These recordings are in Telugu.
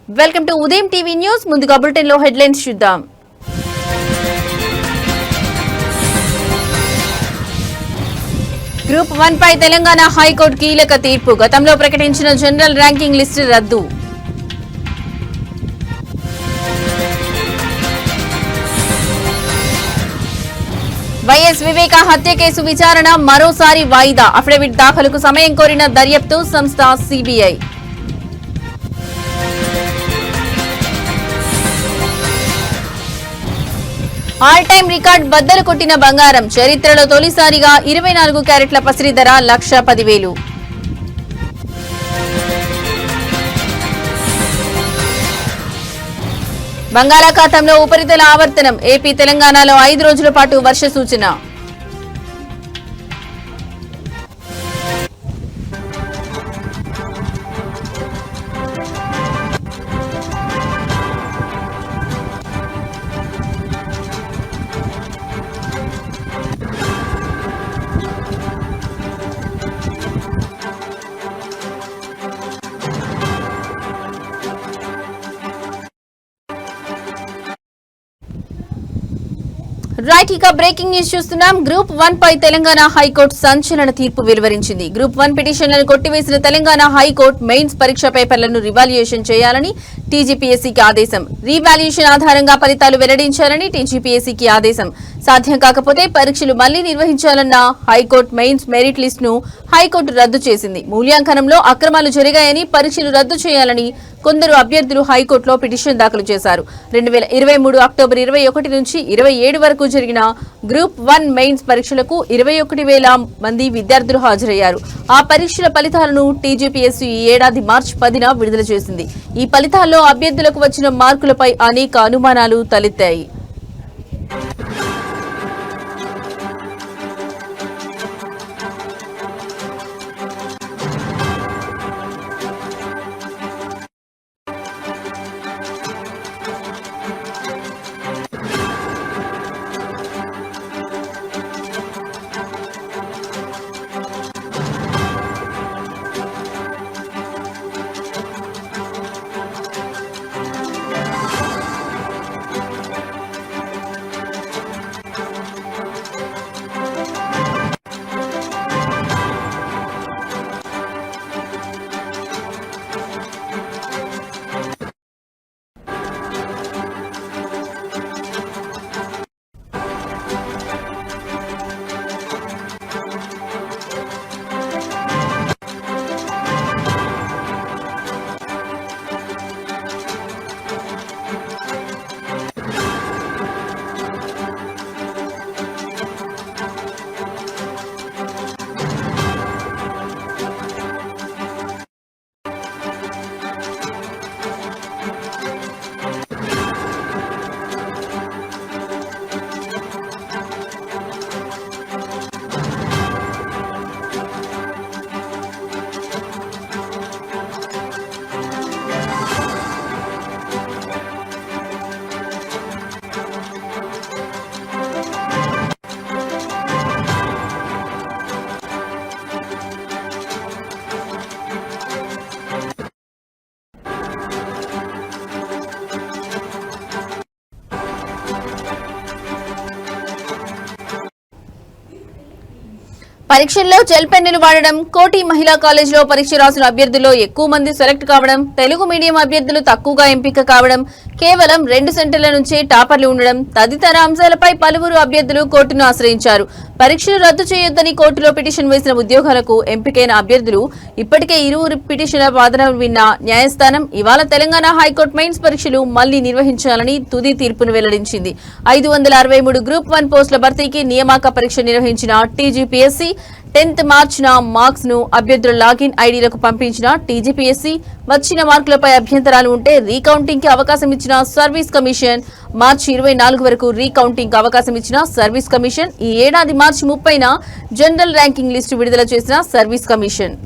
వెల్కమ్ టు ఉదయం టీవీ న్యూస్. ముందుగా బులెటిన్ లో హెడ్లైన్స్ చూద్దాం. గ్రూప్ 1 పై తెలంగాణ హైకోర్టు కీలక తీర్పు. గతంలో ప్రకటించిన జనరల్ ర్యాంకింగ్ లిస్టు రద్దు. వైఎస్ వివేక హత్య కేసు విచారణ మరోసారి వాయిదా. అఫిడవిట్ దాఖలుకు సమయం కోరిన దర్యాప్తు సంస్థ సిబిఐ. ఆల్ టైమ్ రికార్డ్ బద్దలు కొట్టిన బంగారం. చరిత్రలో తొలిసారిగా 24 క్యారెట్ల పసిడి ధర 1,10,000. బంగాళాఖాతంలో ఉపరితల ఆవర్తనం. ఏపీ తెలంగాణలో 5 రోజుల పాటు వర్ష సూచన. రైట్, ఇక బ్రేకింగ్ న్యూస్ చూస్తున్నాం. గ్రూప్ 1 పై తెలంగాణ హైకోర్టు సంచలన తీర్పు వెలువరించింది. గ్రూప్ 1 పిటిషన్లను కొట్టివేసిన తెలంగాణ హైకోర్టు మెయిన్స్ పరీక్ష పేపర్లను రివాల్యుయేషన్ చేయాలని టీజీపీఎస్సీకి ఆదేశం. రీవాల్యుయేషన్ ఆధారంగా ఫలితాలు వెల్లడించాలని టీజీపీఎస్సీకి ఆదేశం. సాధ్యం కాకపోతే పరీక్షలు మళ్లీ నిర్వహించాలన్న హైకోర్టు మెయిన్స్ మెరిట్ లిస్ట్ ను హైకోర్టు రద్దు చేసింది. మూల్యాంకనంలో అక్రమాలు జరిగాయని, పరీక్షలు రద్దు చేయాలని కొందరు అభ్యర్థులు హైకోర్టులో పిటిషన్ దాఖలు చేశారు. 2023 అక్టోబర్ 21 నుంచి 27 వరకు జరిగిన గ్రూప్ 1 మెయిన్స్ పరీక్షలకు 21,000 మంది విద్యార్థులు హాజరయ్యారు. ఆ పరీక్షల ఫలితాలను టీజీపీఎస్సీ ఈ ఏడాది మార్చి 10న విడుదల చేసింది. ఈ ఫలితాల్లో అభ్యర్థులకు వచ్చిన మార్కులపై అనేక అనుమానాలు తలెత్తాయి. పరీక్షల్లో జెల్ పెన్నులు వాడడం, కోటి మహిళా కాలేజీలో పరీక్ష రాసిన అభ్యర్థుల్లో ఎక్కువ మంది సెలెక్ట్ కావడం, తెలుగు మీడియం అభ్యర్థులు తక్కువగా ఎంపిక కావడం, కేవలం 2 సెంటర్ల నుంచే టాపర్లు ఉండడం తదితర అంశాలపై పలువురు అభ్యర్థులు కోర్టును ఆశ్రయించారు. పరీక్షలు రద్దు చేయొద్దని కోర్టులో పిటిషన్ వేసిన ఉద్యోగాలకు ఎంపికైన అభ్యర్థులు ఇప్పటికే ఇరువురు పిటిషన్ల వాదనలు విన్న న్యాయస్థానం ఇవాళ తెలంగాణ హైకోర్టు మెయిన్స్ పరీక్షలు మళ్లీ నిర్వహించాలని తుది తీర్పును వెల్లడించింది. 563 గ్రూప్ 1 పోస్టుల భర్తీకి నియామక పరీక్ష నిర్వహించిన టీజీపీఎస్సీ 10th మార్చిన మార్క్స్ ను అభ్యర్థుల లాగిన్ ఐడీలకు పంపించిన టీజీపీఎస్సీ వచ్చిన మార్కులపై అభ్యంతరాలు ఉంటే రీకౌంటింగ్ కి అవకాశం ఇచ్చిన సర్వీస్ కమిషన్, మార్చి 24 వరకు రీకౌంటింగ్ కి అవకాశం ఇచ్చిన సర్వీస్ కమిషన్, ఈ ఏడాది మార్చి 30న జనరల్ ర్యాంకింగ్ లిస్టు విడుదల చేసిన సర్వీస్ కమిషన్.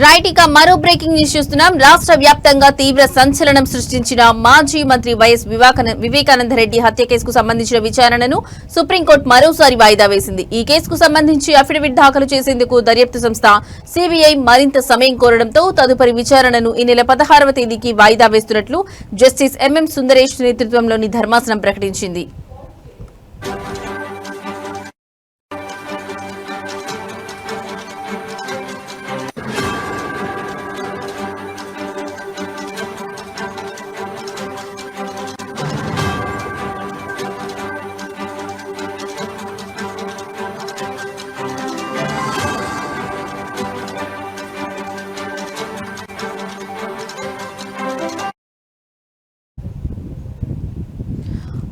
రైట్, ఇక మరో బ్రేకింగ్ న్యూస్ చూస్తున్నాం. రాష్ట్ర వ్యాప్తంగా తీవ్ర సంచలనం సృష్టించిన మాజీ మంత్రి వైఎస్ వివేకానందరెడ్డి హత్య కేసుకు సంబంధించిన విచారణను సుప్రీంకోర్టు మరోసారి వాయిదా వేసింది. ఈ కేసుకు సంబంధించి అఫిడవిట్ దాఖలు చేసేందుకు దర్యాప్తు సంస్థ సిబిఐ మరింత సమయం కోరడంతో తదుపరి విచారణను ఈ నెల 16వ తేదీకి వాయిదా వేస్తున్నట్లు జస్టిస్ ఎంఎం సుందరేష్ నేతృత్వంలోని ధర్మాసనం ప్రకటించింది.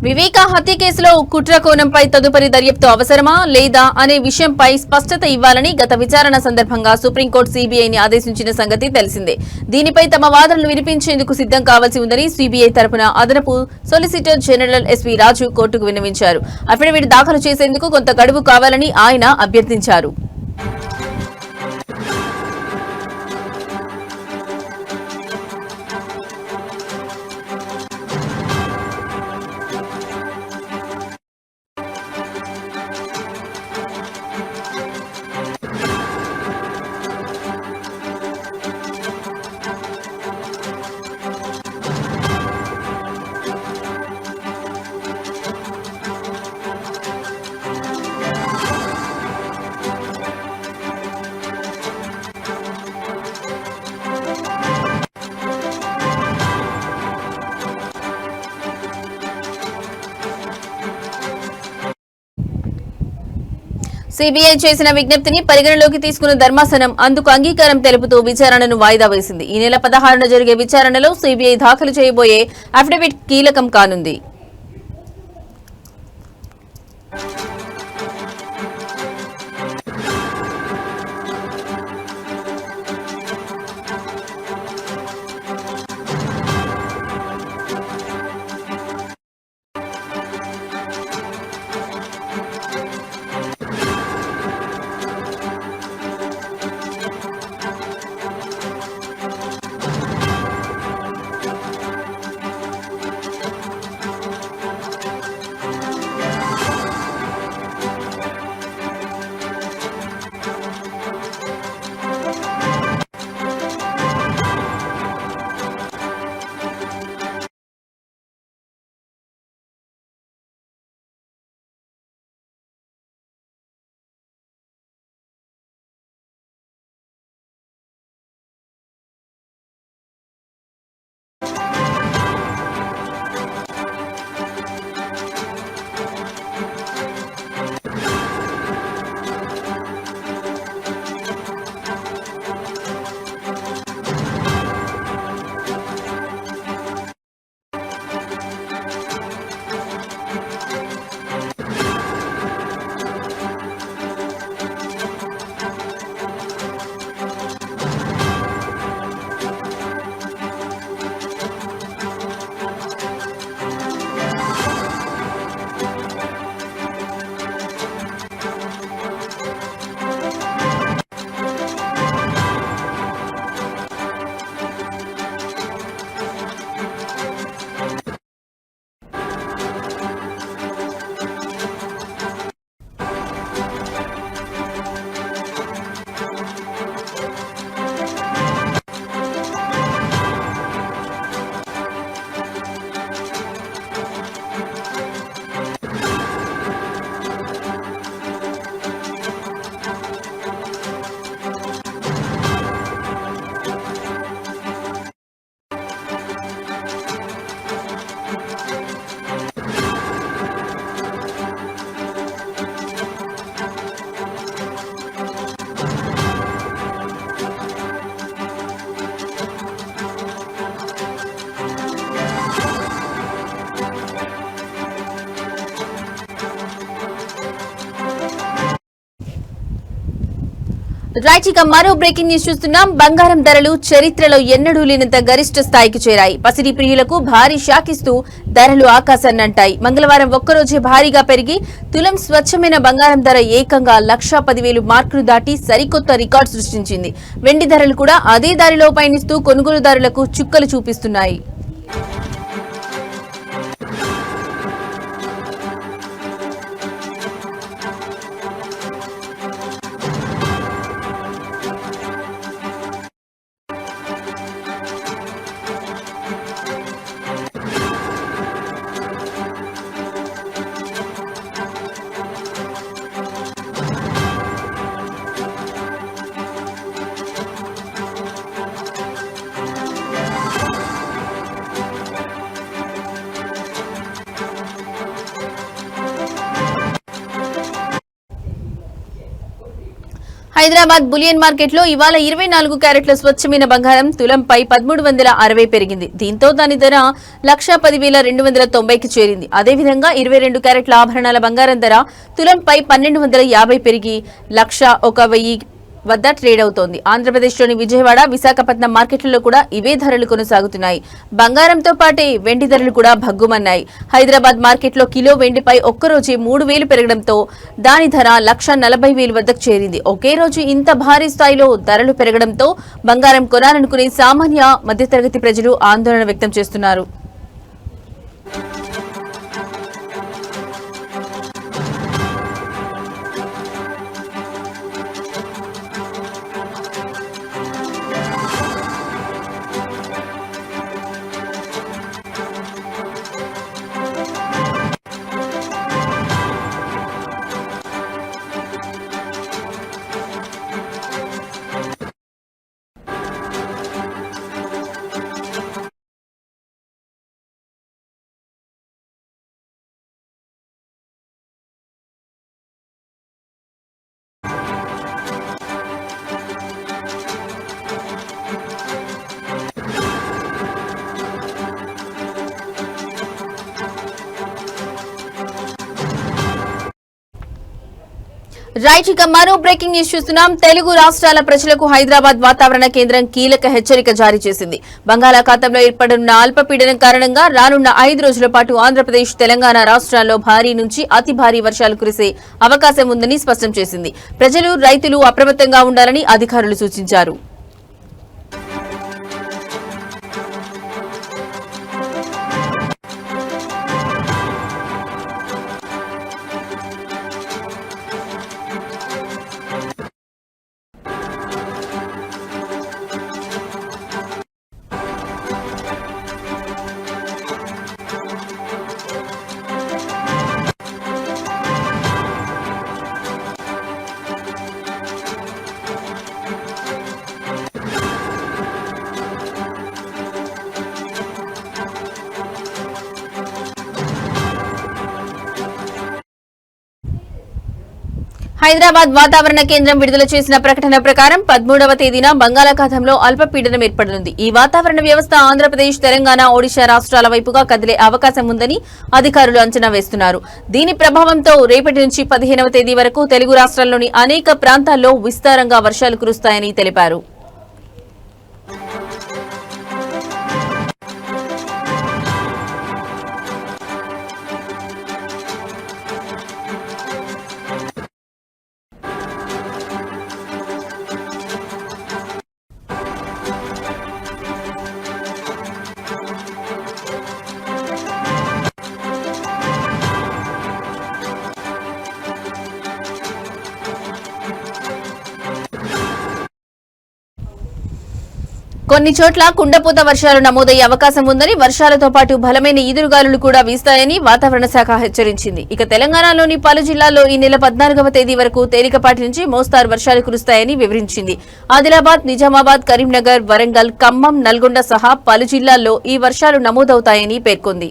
వివేక హత్య కేసులో కుట్ర కోణంపై తదుపరి దర్యాప్తు అవసరమా లేదా అనే విషయంపై స్పష్టత ఇవ్వాలని గత విచారణ సందర్భంగా సుప్రీంకోర్టు సీబీఐని ఆదేశించిన సంగతి తెలిసిందే. దీనిపై తమ వాదనలు వినిపించేందుకు సిద్దం కావాల్సి ఉందని సీబీఐ తరపున అదనపు సొలిసిటర్ జనరల్ ఎస్వీ రాజు కోర్టుకు విన్నవించారు. అఫిడవిట్ దాఖలు చేసేందుకు కొంత గడువు కావాలని ఆయన అభ్యర్థించారు. సీబీఐ చేసిన విజ్ఞప్తిని పరిగణలోకి తీసుకున్న ధర్మాసనం అందుకు అంగీకారం తెలుపుతూ విచారణను వాయిదా వేసింది. ఈ నెల 16న జరిగే విచారణలో సీబీఐ దాఖలు చేయబోయే అఫిడవిట్ కీలకం కానుంది. రైట్, ఇక మరో బ్రేకింగ్ న్యూస్ చూస్తున్నాం. బంగారం ధరలు చరిత్రలో ఎన్నడూ లేనంత గరిష్ట స్థాయికి చేరాయి. పసిడి ప్రియులకు భారీ షాక్ ఇస్తూ ధరలు ఆకాశాన్నంటాయి. మంగళవారం ఒక్కరోజే భారీగా పెరిగి తులం స్వచ్ఛమైన బంగారం ధర ఏకంగా 1,10,000 మార్కులు దాటి సరికొత్త రికార్డు సృష్టించింది. వెండి ధరలు కూడా అదే దారిలో పయనిస్తూ కొనుగోలుదారులకు చుక్కలు చూపిస్తున్నాయి. హైదరాబాద్ బులియన్ మార్కెట్ లో ఇవాళ 24 క్యారెట్ల స్వచ్ఛమైన బంగారం తులంపై 1360 పెరిగింది. దీంతో దాని ధర 1,10,290కి చేరింది. అదేవిధంగా 22 క్యారెట్ల ఆభరణాల బంగారం ధర తులంపై 1,250 పెరిగి 1,01,000 వద్ద ట్రేడ్ అవుతోంది. ఆంధ్రప్రదేశ్లోని విజయవాడ, విశాఖపట్నం మార్కెట్లలో కూడా ఇవే ధరలు కొనసాగుతున్నాయి. బంగారంతో పాటే వెండి ధరలు కూడా భగ్గుమన్నాయి. హైదరాబాద్ మార్కెట్లో కిలో వెండిపై ఒక్కరోజే 3,000 పెరగడంతో దాని ధర 1,40,000 వద్దకు చేరింది. ఒకే రోజు ఇంత భారీ స్థాయిలో ధరలు పెరగడంతో బంగారం కొనాలనుకునే సామాన్య మధ్యతరగతి ప్రజలు ఆందోళన వ్యక్తం చేస్తున్నారు. రైట్, ఇక మరో బ్రేకింగ్ న్యూస్ చూస్తున్నాం. తెలుగు రాష్ట్రాల ప్రజలకు హైదరాబాద్ వాతావరణ కేంద్రం కీలక హెచ్చరిక జారీ చేసింది. బంగాళాఖాతంలో ఏర్పడనున్న అల్పపీడనం కారణంగా రానున్న 5 రోజుల పాటు ఆంధ్రప్రదేశ్, తెలంగాణ రాష్ట్రాల్లో భారీ నుంచి అతి భారీ వర్షాలు కురిసే అవకాశం ఉందని స్పష్టం చేసింది. ప్రజలు, రైతులు అప్రమత్తంగా ఉండాలని అధికారులు సూచించారు. హైదరాబాద్ వాతావరణ కేంద్రం విడుదల చేసిన ప్రకటన ప్రకారం 13వ తేదీన బంగాళాఖాతంలో అల్పపీడనం ఏర్పడనుంది. ఈ వాతావరణ వ్యవస్థ ఆంధ్రప్రదేశ్, తెలంగాణ, ఒడిశా రాష్ట్రాల వైపుగా కదిలే అవకాశం ఉందని అధికారులు అంచనా వేస్తున్నారు. దీని ప్రభావంతో రేపటి నుంచి 15వ తేదీ వరకు తెలుగు రాష్ట్రాల్లోని అనేక ప్రాంతాల్లో విస్తారంగా వర్షాలు కురుస్తాయని తెలిపారు. కొన్ని చోట్ల కుండపోత వర్షాలు నమోదయ్యే అవకాశం ఉందని, వర్షాలతో పాటు బలమైన ఈదురుగాలులు కూడా వీస్తాయని వాతావరణ శాఖ హెచ్చరించింది. ఇక తెలంగాణలోని పలు జిల్లాల్లో ఈ నెల 14వ తేదీ వరకు తేలికపాటి నుంచి మోస్తారు వర్షాలు కురుస్తాయని వివరించింది. ఆదిలాబాద్, నిజామాబాద్, కరీంనగర్, వరంగల్, ఖమ్మం, నల్గొండ సహా పలు జిల్లాల్లో ఈ వర్షాలు నమోదవుతాయని పేర్కొంది.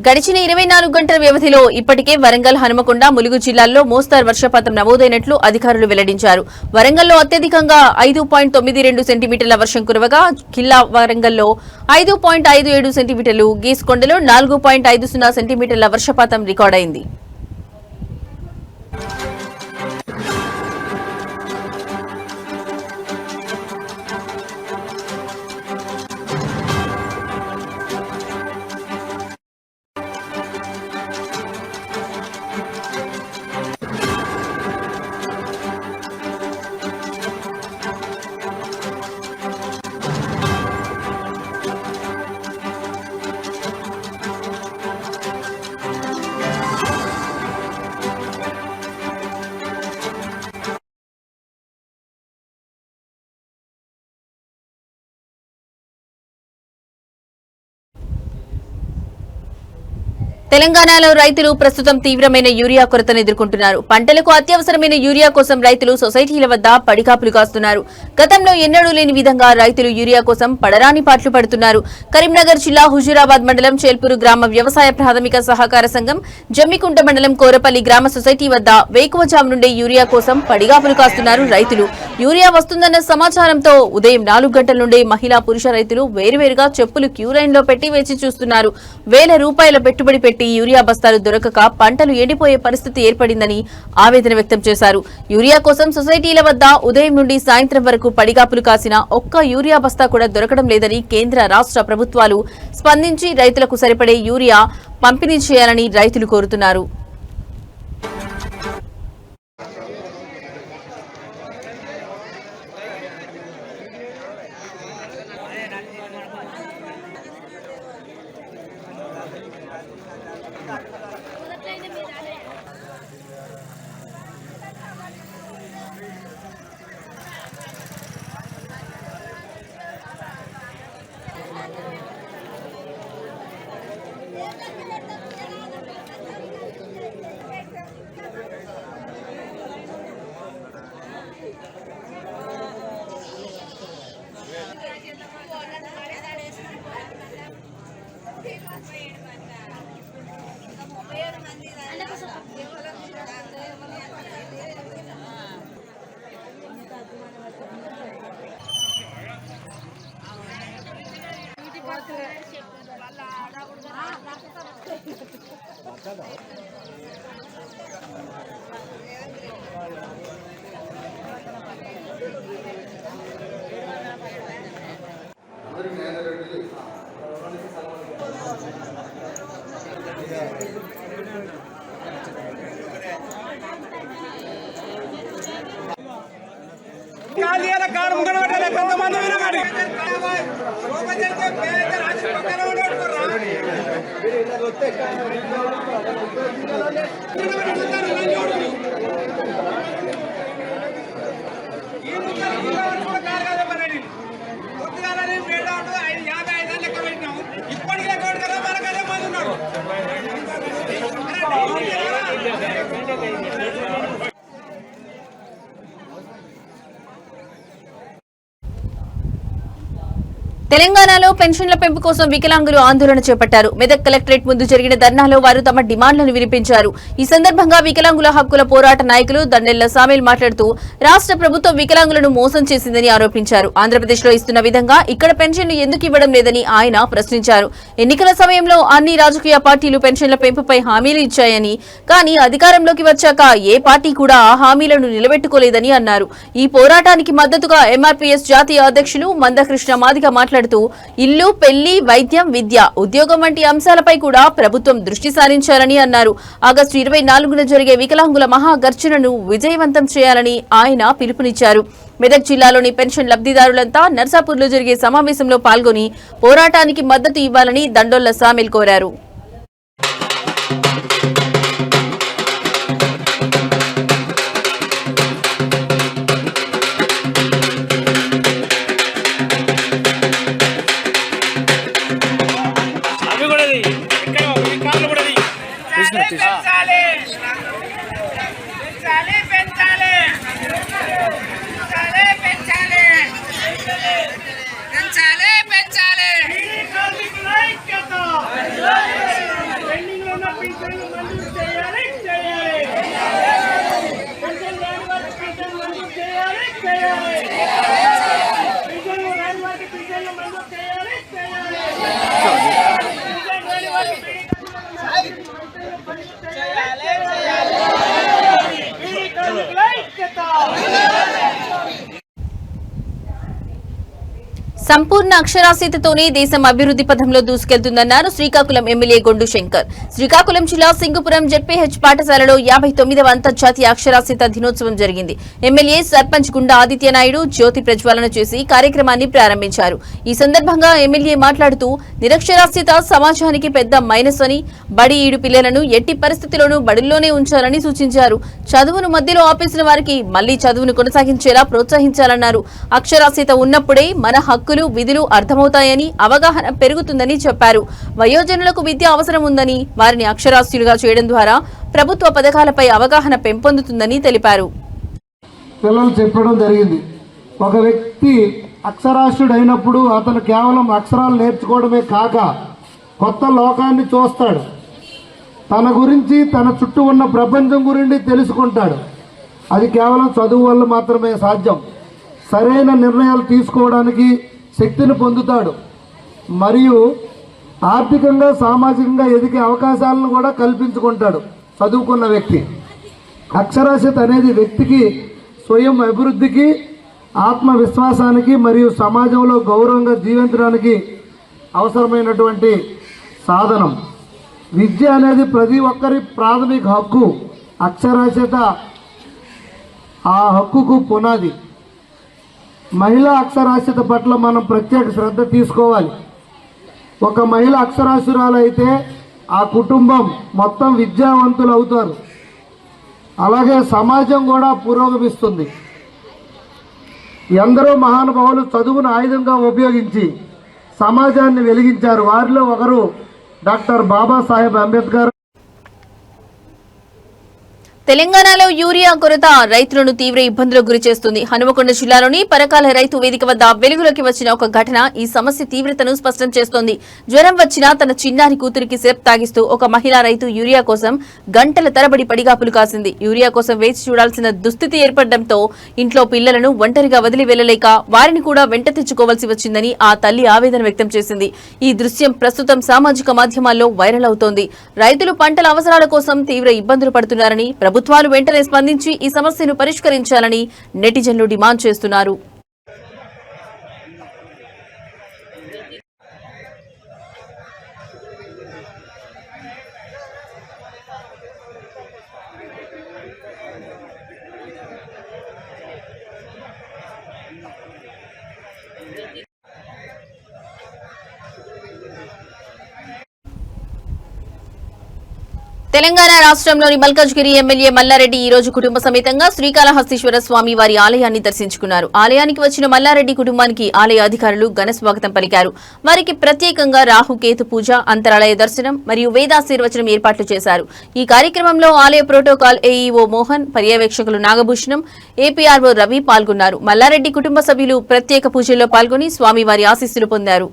గడిచిన 24 గంటల వ్యవధిలో ఇప్పటికే వరంగల్, హనుమకొండ, ములుగు జిల్లాల్లో మోస్తరు వర్షపాతం నమోదైనట్లు అధికారులు వెల్లడించారు. వరంగల్లో అత్యధికంగా 5.92 సెంటీమీటర్ల వర్షం కురవగా కిల్లా వరంగల్లో 5.57 సెంటీమీటర్లు, గీసుకొండలో 4.50 సెంటీమీటర్ల వర్షపాతం రికార్డైంది. తెలంగాణలో రైతులు ప్రస్తుతం తీవ్రమైన యూరియా కొరతను ఎదుర్కొంటున్నారు. పంటలకు అత్యవసరమైన యూరియా కోసం రైతులు సొసైటీల వద్ద పడికాపులు కాస్తున్నారు. గతంలో ఎన్నడూ లేని విధంగా రైతులు యూరియా కోసం పడరాని పాట్లు పడుతున్నారు. కరీంనగర్ జిల్లా హుజూరాబాద్ మండలం చేల్పూరు గ్రామ వ్యవసాయ ప్రాథమిక సహకార సంఘం, జమ్మికుంట మండలం కోరపల్లి గ్రామ సొసైటీ వద్ద వేకువజాము నుండే యూరియా కోసం పడిగాపులు కాస్తున్నారు రైతులు. యూరియా వస్తుందన్న సమాచారంతో ఉదయం 4 గంటల నుండే మహిళా, పురుష రైతులు వేరువేరుగా చెప్పులు క్యూ లైన్ లో పెట్టి వేచి చూస్తున్నారు. వేల రూపాయల పెట్టుబడి పెట్టి యూరియా బస్తాలు దొరకక పంటలు ఎండిపోయే పరిస్థితి ఏర్పడిందని ఆవేదన వ్యక్తం చేశారు. యూరియా కోసం సొసైటీల వద్ద ఉదయం నుండి సాయంత్రం వరకు పడిగాపులు కాసిన ఒక్క యూరియా బస్తా కూడా దొరకడం లేదని కేంద్ర, రాష్ట్ర ప్రభుత్వాలు స్పందించి రైతులకు సరిపడే యూరియా పంపిణీ చేయాలని రైతులు కోరుతున్నారు. తెలంగాణలో పెన్షన్ల పెంపు కోసం వికలాంగులు ఆందోళన చేపట్టారు. మెదక్ కలెక్టరేట్ ముందు జరిగిన ధర్నాలో వారు తమ డిమాండ్లను వినిపించారు. ఈ సందర్భంగా వికలాంగుల హక్కుల పోరాట నాయకులు దండెళ్ల సామేల్ మాట్లాడుతూ రాష్ట్ర ప్రభుత్వం వికలాంగులను మోసం చేసిందని ఆరోపించారు. ఆంధ్రప్రదేశ్లో ఇస్తున్న విధంగా ఇక్కడ పెన్షన్లు ఎందుకు ఇవ్వడం లేదని ఆయన ప్రశ్నించారు. ఎన్నికల సమయంలో అన్ని రాజకీయ పార్టీలు పెన్షన్ల పెంపుపై హామీలు ఇచ్చాయని, కానీ అధికారంలోకి వచ్చాక ఏ పార్టీ కూడా ఆ హామీలను నిలబెట్టుకోలేదని అన్నారు. ఈ పోరాటానికి మద్దతుగా ఎంఆర్పీఎస్ జాతీయ అధ్యక్షులు మందకృష్ణ మాదిగ మాట్లాడుతూ ఇల్లు, పెళ్లి, వైద్యం, విద్య, ఉద్యోగం వంటి అంశాలపై కూడా ప్రభుత్వం దృష్టి సారించాలని అన్నారు. ఆగస్టు 24న జరిగే వికలాంగుల మహాగర్జనను విజయవంతం చేయాలని ఆయన పిలుపునిచ్చారు. మెదక్ జిల్లాలోని పెన్షన్ లబ్ధిదారులంతా నర్సాపూర్లో జరిగే సమావేశంలో పాల్గొని పోరాటానికి మద్దతు ఇవ్వాలని దండొల్ల సామేల్ కోరారు. పెంచాలి సంపూర్ణ అక్షరాస్యతతోనే దేశం అభివృద్ధి పథంలో దూసుకెళ్తుందన్నారు శ్రీకాకుళం ఎమ్మెల్యే గొండు శంకర్. శ్రీకాకుళం జిల్లా సింగుపురం జెడ్పీహెచ్ పాఠశాలలో 59వ అంతర్జాతీయ అక్షరాస్యత దినోత్సవం జరిగింది. ఎమ్మెల్యే సర్పంచ్ గుండా ఆదిత్యనాయుడు జ్యోతి ప్రజ్వలన చేసి కార్యక్రమాన్ని ప్రారంభించారు. ఈ సందర్భంగా ఎమ్మెల్యే మాట్లాడుతూ నిరక్షరాస్యత సమాజానికి పెద్ద మైనస్ అని, బడి ఈడు పిల్లలను ఎట్టి పరిస్థితుల్లోనూ బడుల్లోనే ఉంచాలని సూచించారు. చదువును మధ్యలో ఆపేసిన వారికి మళ్లీ చదువును కొనసాగించేలా ప్రోత్సహించాలన్నారు. అక్షరాస్యత ఉన్నప్పుడే మన హక్కులు విధులు అర్థమవుతాయని, అవగాహన పెరుగుతుందని చెప్పారు. వయోజనులకు విద్య అవసరం ఉందని, వారిని అక్షరాస్యులుగా చేయడం ద్వారా ప్రభుత్వ పథకాలపై అవగాహన పెంపొందుతుందని తెలిపారు. పిల్లలు చెప్పడం జరిగింది. ఒక వ్యక్తి అక్షరాస్యుడైనప్పుడు అతను కేవలం అక్షరాలు నేర్చుకోవడమే కాక కొత్త లోకాన్ని చూస్తాడు. తన గురించి, తన చుట్టూ ఉన్న ప్రపంచం గురించి తెలుసుకుంటాడు. అది కేవలం చదువు వల్ల మాత్రమే సాధ్యం. సరైన నిర్ణయాలు తీసుకోవడానికి శక్తిని పొందుతాడు. మరియు ఆర్థికంగా, సామాజికంగా ఎదిగే అవకాశాలను కూడా కల్పించుకుంటాడు చదువుకున్న వ్యక్తి. అక్షరాస్యత అనేది వ్యక్తికి స్వయం అభివృద్ధికి, ఆత్మవిశ్వాసానికి మరియు సమాజంలో గౌరవంగా జీవించడానికి అవసరమైనటువంటి సాధనం. విద్య అనేది ప్రతి ఒక్కరి ప్రాథమిక హక్కు. అక్షరాస్యత ఆ హక్కుకు పునాది. మహిళా అక్షరాస్యత పట్ల మనం ప్రత్యేక శ్రద్ధ తీసుకోవాలి. ఒక మహిళ అక్షరాస్యురాలు అయితే ఆ కుటుంబం మొత్తం విద్యావంతులు అవుతారు. అలాగే సమాజం కూడా పురోగమిస్తుంది. ఎందరో మహానుభావులు చదువును ఆయుధంగా ఉపయోగించి సమాజాన్ని వెలిగించారు. వారిలో ఒకరు డాక్టర్ బాబాసాహెబ్ అంబేద్కర్. తెలంగాణలో యూరియా కొరత రైతులను తీవ్ర ఇబ్బందులకు గురిచేస్తుంది. హనుమకొండ జిల్లాలోని పరకాల రైతు వేదిక వద్ద వెలుగులోకి వచ్చిన ఒక ఘటన ఈ సమస్య తీవ్రతను స్పష్టం చేస్తోంది. జ్వరం వచ్చినా తన చిన్నారి కూతురికి సిరప్ తాగిస్తూ ఒక మహిళా రైతు యూరియా కోసం గంటల తరబడి పడిగాపులు కాసింది. యూరియా కోసం వేచి చూడాల్సిన దుస్థితి ఏర్పడడంతో ఇంట్లో పిల్లలను ఒంటరిగా వదిలి వెళ్లలేక వారిని కూడా వెంట తెచ్చుకోవాల్సి వచ్చిందని ఆ తల్లి ఆవేదన వ్యక్తం చేసింది. ఈ దృశ్యం ప్రస్తుతం సామాజిక మాధ్యమాల్లో వైరల్ అవుతోంది. రైతులు పంటల అవసరాల కోసం తీవ్ర ఇబ్బందులు పడుతున్నారని, ప్రభుత్వాలు వెంటనే స్పందించి ఈ సమస్యను పరిష్కరించాలని నెటిజన్లు డిమాండ్ చేస్తున్నారు. తెలంగాణ రాష్ట్రంలోని మల్కాజ్గిరి ఎమ్మెల్యే మల్లారెడ్డి ఈ రోజు కుటుంబ సమేతంగా శ్రీకాళహస్తీశ్వర స్వామి వారి ఆలయాన్ని దర్శించుకున్నారు. ఆలయానికి వచ్చిన మల్లారెడ్డి కుటుంబానికి ఆలయ అధికారులు ఘన స్వాగతం పలికారు. వారికి ప్రత్యేకంగా రాహుకేతు పూజ, అంతరాలయ దర్శనం మరియు వేదాశీర్వచనం ఏర్పాట్లు చేశారు. ఈ కార్యక్రమంలో ఆలయ ప్రోటోకాల్ ఏఈఓ మోహన్, పర్యవేక్షకులు నాగభూషణం, ఏపీఆర్ఓ రవి పాల్గొన్నారు. మల్లారెడ్డి కుటుంబ సభ్యులు ప్రత్యేక పూజల్లో పాల్గొని స్వామివారి ఆశీస్సులు పొందారు.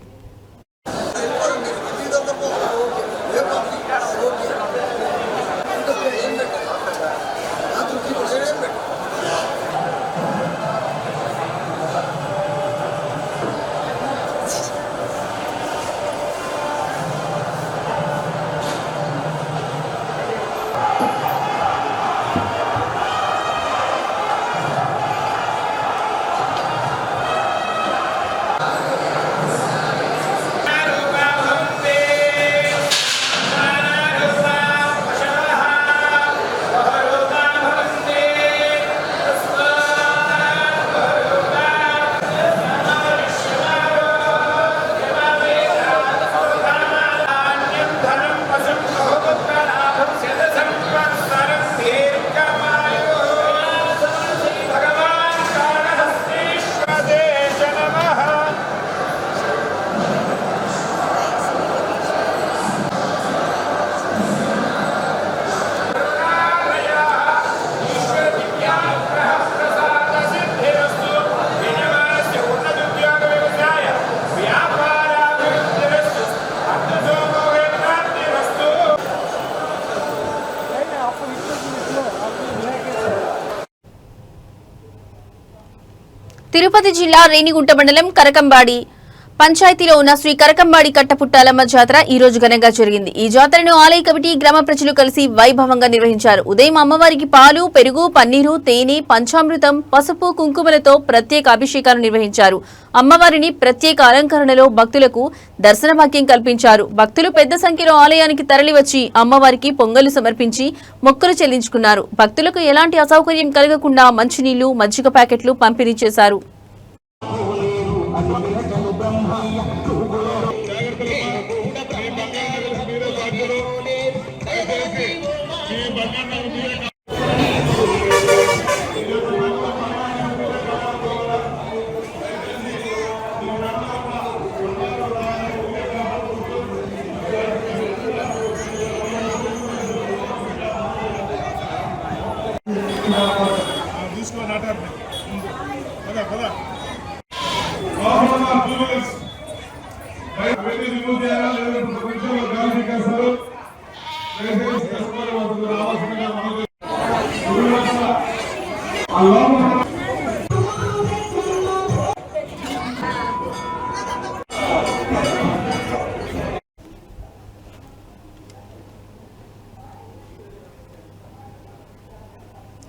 తిరుపతి జిల్లా రేణిగుంట మండలం కరకంబాడి పంచాయతీలో ఉన్న శ్రీ కరకంబాడి కట్టపుట్టాలమ్మ జాతర ఈ రోజు ఘనంగా జరిగింది. ఈ జాతరను ఆలయ కమిటీ, గ్రామ ప్రజలు కలిసి వైభవంగా నిర్వహించారు. ఉదయం అమ్మవారికి పాలు, పెరుగు, పన్నీరు, తేనె, పంచామృతం, పసుపు, కుంకుమలతో ప్రత్యేక అభిషేకాలు నిర్వహించారు. అమ్మవారిని ప్రత్యేక అలంకరణలో భక్తులకు దర్శన భాగ్యం కల్పించారు. భక్తులు పెద్ద సంఖ్యలో ఆలయానికి తరలివచ్చి అమ్మవారికి పొంగలు సమర్పించి మొక్కులు చెల్లించుకున్నారు. భక్తులకు ఎలాంటి అసౌకర్యం కలగకుండా మంచినీళ్లు, మజ్జిగ ప్యాకెట్లు పంపిణీ చేశారు.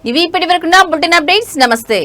ఇవి ఇప్పటివరకున్న బులెటిన్ అప్డేట్స్. నమస్తే.